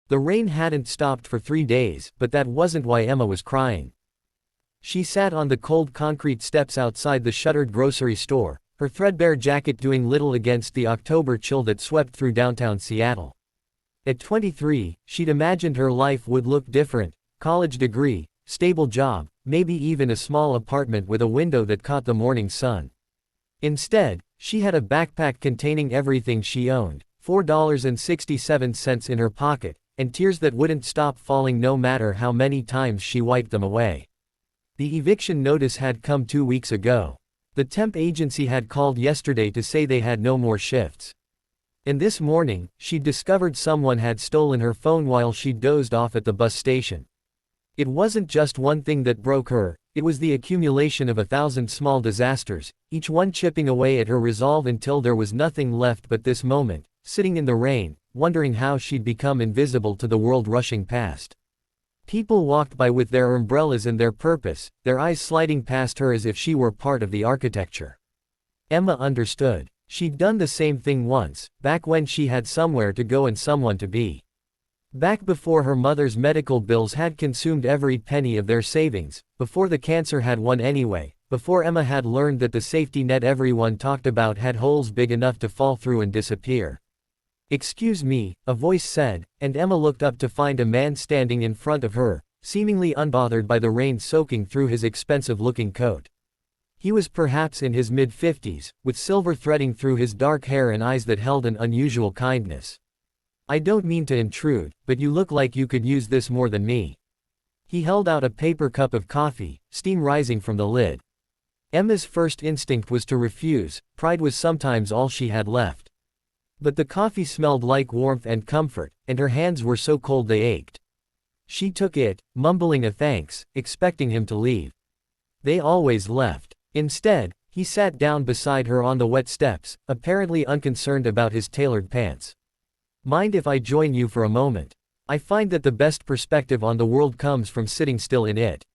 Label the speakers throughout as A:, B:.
A: The rain hadn't stopped for 3 days, but that wasn't why Emma was crying. She sat on the cold concrete steps outside the shuttered grocery store, her threadbare jacket doing little against the October chill that swept through downtown Seattle. At 23, she'd imagined her life would look different: college degree, stable job, maybe even a small apartment with a window that caught the morning sun. Instead, she had a backpack containing everything she owned, $4.67 in her pocket, and tears that wouldn't stop falling no matter how many times she wiped them away. The eviction notice had come 2 weeks ago. The temp agency had called yesterday to say they had no more shifts. And this morning, she'd discovered someone had stolen her phone while she dozed off at the bus station. It wasn't just one thing that broke her, it was the accumulation of 1,000 small disasters, each one chipping away at her resolve until there was nothing left but this moment, sitting in the rain, wondering how she'd become invisible to the world rushing past. People walked by with their umbrellas and their purpose, their eyes sliding past her as if she were part of the architecture. Emma understood. She'd done the same thing once, back when she had somewhere to go and someone to be. Back before her mother's medical bills had consumed every penny of their savings, before the cancer had won anyway, before Emma had learned that the safety net everyone talked about had holes big enough to fall through and disappear. "Excuse me," a voice said, and Emma looked up to find a man standing in front of her, seemingly unbothered by the rain soaking through his expensive-looking coat. He was perhaps in his mid-50s, with silver threading through his dark hair and eyes that held an unusual kindness. "I don't mean to intrude, but you look like you could use this more than me." He held out a paper cup of coffee, steam rising from the lid. Emma's first instinct was to refuse, pride was sometimes all she had left. But the coffee smelled like warmth and comfort, and her hands were so cold they ached. She took it, mumbling a thanks, expecting him to leave. They always left. Instead, he sat down beside her on the wet steps, apparently unconcerned about his tailored pants. "Mind if I join you for a moment? I find that the best perspective on the world comes from sitting still in it."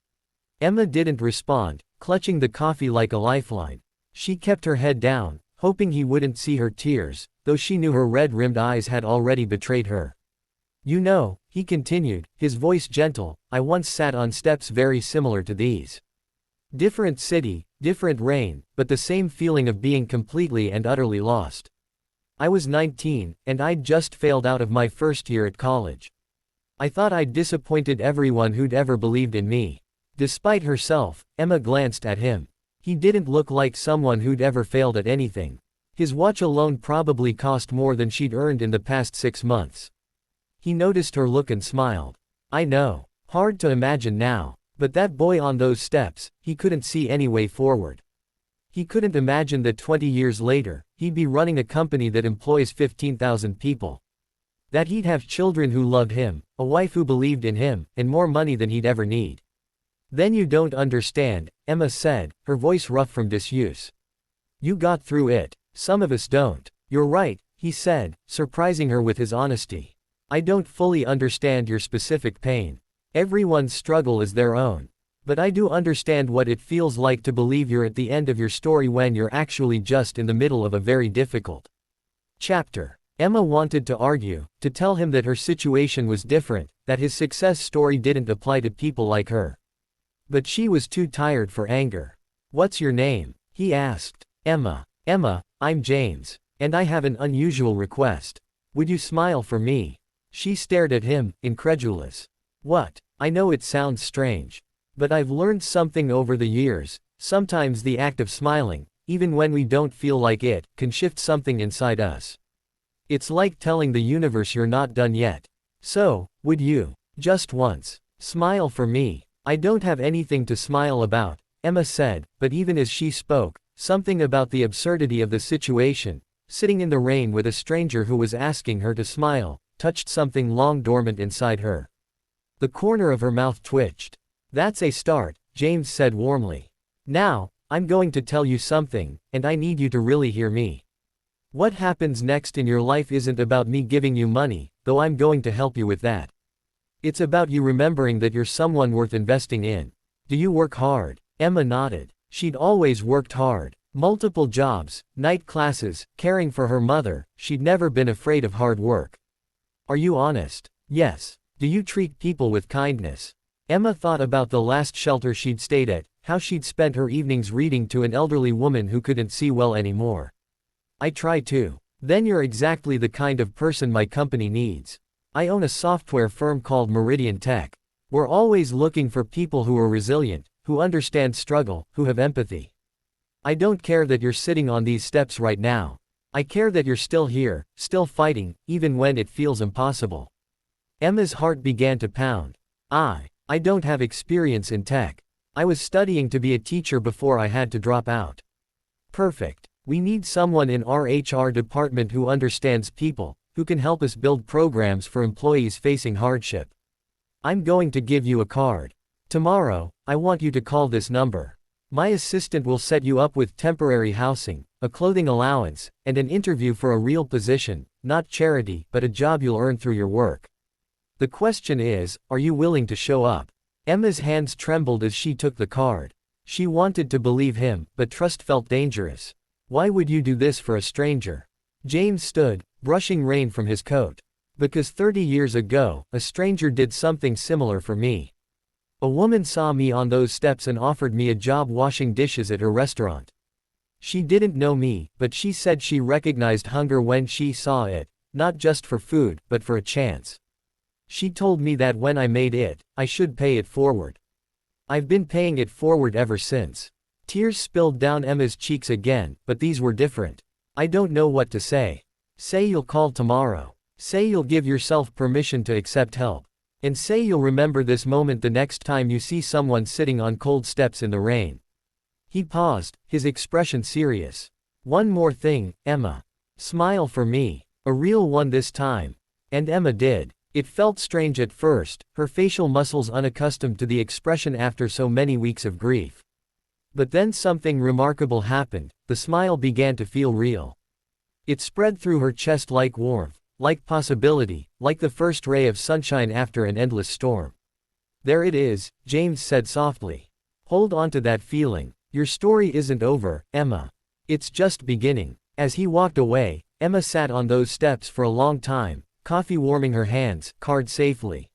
A: Emma didn't respond, clutching the coffee like a lifeline. She kept her head down, hoping he wouldn't see her tears, though she knew her red-rimmed eyes had already betrayed her. "You know," he continued, his voice gentle, "I once sat on steps very similar to these. Different city, different rain, but the same feeling of being completely and utterly lost. I was 19, and I'd just failed out of my first year at college. I thought I'd disappointed everyone who'd ever believed in me." Despite herself, Emma glanced at him. He didn't look like someone who'd ever failed at anything. His watch alone probably cost more than she'd earned in the past 6 months. He noticed her look and smiled. "I know. Hard to imagine now. But that boy on those steps, he couldn't see any way forward. He couldn't imagine that 20 years later, he'd be running a company that employs 15,000 people. That he'd have children who loved him, a wife who believed in him, and more money than he'd ever need." "Then you don't understand," Emma said, her voice rough from disuse. "You got through it. Some of us don't." "You're right," he said, surprising her with his honesty. "I don't fully understand your specific pain. Everyone's struggle is their own. But I do understand what it feels like to believe you're at the end of your story when you're actually just in the middle of a very difficult chapter." Emma wanted to argue, to tell him that her situation was different, that his success story didn't apply to people like her. But she was too tired for anger. "What's your name?" he asked. "Emma." "Emma, I'm James. And I have an unusual request. Would you smile for me?" She stared at him, incredulous. "What?" "I know it sounds strange. But I've learned something over the years. Sometimes the act of smiling, even when we don't feel like it, can shift something inside us. It's like telling the universe you're not done yet. So, would you, just once, smile for me?" "I don't have anything to smile about," Emma said, but even as she spoke, something about the absurdity of the situation, sitting in the rain with a stranger who was asking her to smile, touched something long dormant inside her. The corner of her mouth twitched. "That's a start," James said warmly. "Now, I'm going to tell you something, and I need you to really hear me. What happens next in your life isn't about me giving you money, though I'm going to help you with that. It's about you remembering that you're someone worth investing in. Do you work hard?" Emma nodded. She'd always worked hard. Multiple jobs, night classes, caring for her mother, she'd never been afraid of hard work. "Are you honest?" Yes. Do you treat people with kindness? Emma thought about the last shelter she'd stayed at, how she'd spent her evenings reading to an elderly woman who couldn't see well anymore. I try to. Then you're exactly the kind of person my company needs. I own a software firm called Meridian Tech. We're always looking for people who are resilient, who understand struggle, who have empathy. I don't care that you're sitting on these steps right now. I care that you're still here, still fighting, even when it feels impossible. Emma's heart began to pound. I don't have experience in tech. I was studying to be a teacher before I had to drop out. Perfect. We need someone in our HR department who understands people, who can help us build programs for employees facing hardship. I'm going to give you a card. Tomorrow, I want you to call this number. My assistant will set you up with temporary housing, a clothing allowance, and an interview for a real position, not charity, but a job you'll earn through your work. The question is, are you willing to show up? Emma's hands trembled as she took the card. She wanted to believe him, but trust felt dangerous. Why would you do this for a stranger? James stood, brushing rain from his coat. Because 30 years ago, a stranger did something similar for me. A woman saw me on those steps and offered me a job washing dishes at her restaurant. She didn't know me, but she said she recognized hunger when she saw it, not just for food, but for a chance. She told me that when I made it, I should pay it forward. I've been paying it forward ever since. Tears spilled down Emma's cheeks again, but these were different. I don't know what to say. Say you'll call tomorrow. Say you'll give yourself permission to accept help. And say you'll remember this moment the next time you see someone sitting on cold steps in the rain. He paused, his expression serious. One more thing, Emma. Smile for me. A real one this time. And Emma did. It felt strange at first, her facial muscles unaccustomed to the expression after so many weeks of grief. But then something remarkable happened, the smile began to feel real. It spread through her chest like warmth, like possibility, like the first ray of sunshine after an endless storm. There it is, James said softly. Hold on to that feeling. Your story isn't over, Emma. It's just beginning. As he walked away, Emma sat on those steps for a long time, coffee warming her hands, card safely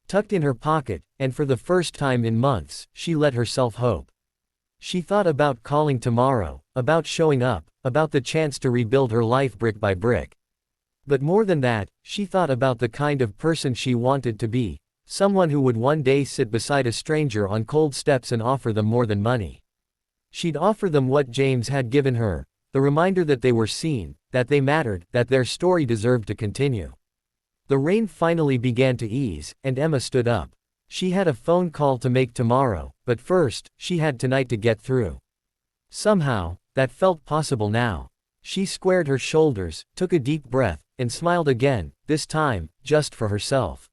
A: tucked in her pocket, and for the first time in months, she let herself hope. She thought about calling tomorrow, about showing up, about the chance to rebuild her life brick by brick. But more than that, she thought about the kind of person she wanted to be, someone who would one day sit beside a stranger on cold steps and offer them more than money. She'd offer them what James had given her, the reminder that they were seen, that they mattered, that their story deserved to continue. The rain finally began to ease, and Emma stood up. She had a phone call to make tomorrow, but first, she had tonight to get through. Somehow, that felt possible now. She squared her shoulders, took a deep breath, and smiled again, this time, just for herself.